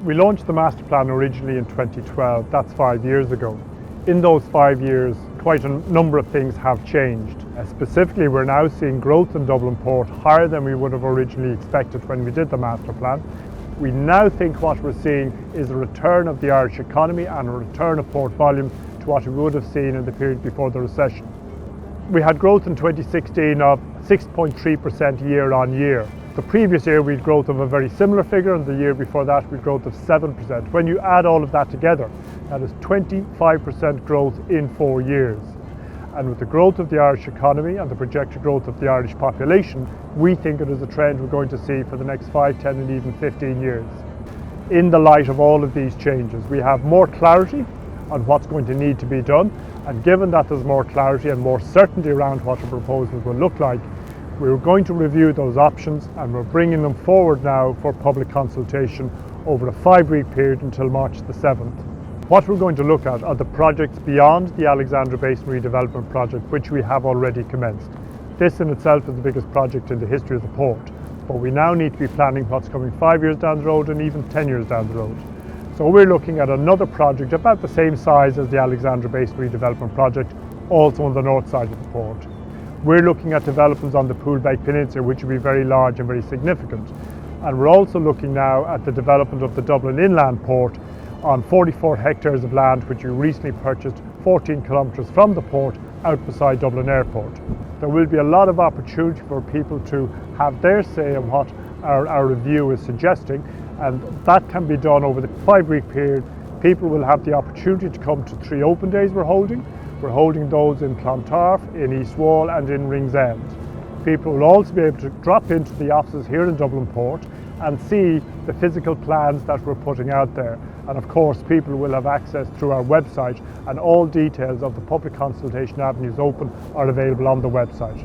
We launched the master plan originally in 2012, that's 5 years ago. In those 5 years, quite a number of things have changed. Specifically, we're now seeing growth in Dublin Port higher than we would have originally expected when we did the master plan. We now think what we're seeing is a return of the Irish economy and a return of port volumes to what we would have seen in the period before the recession. We had growth in 2016 of 6.3% year on year. The previous year we had growth of a very similar figure, and the year before that we had growth of 7%. When you add all of that together, that is 25% growth in 4 years. And with the growth of the Irish economy and the projected growth of the Irish population, we think it is a trend we're going to see for the next 5, 10 and even 15 years. In the light of all of these changes, we have more clarity on what's going to need to be done, and given that there's more clarity and more certainty around what the proposals will look like, we're going to review those options, and we're bringing them forward now for public consultation over a 5-week period until March the 7th. What we're going to look at are the projects beyond the Alexandra Basin Redevelopment project, which we have already commenced. This in itself is the biggest project in the history of the port, but we now need to be planning what's coming 5 years down the road and even 10 years down the road. So we're looking at another project about the same size as the Alexandra Basin Redevelopment project, also on the north side of the port. We're looking at developments on the Poolbeg Peninsula, which will be very large and very significant. And we're also looking now at the development of the Dublin Inland Port on 44 hectares of land, which we recently purchased 14 kilometres from the port out beside Dublin Airport. There will be a lot of opportunity for people to have their say on what our review is suggesting, and that can be done over the 5-week period. People will have the opportunity to come to 3 open days we're holding. We're holding those in Clontarf, in East Wall and in Ringsend. People will also be able to drop into the offices here in Dublin Port and see the physical plans that we're putting out there. And of course, people will have access through our website, and all details of the public consultation avenues open are available on the website.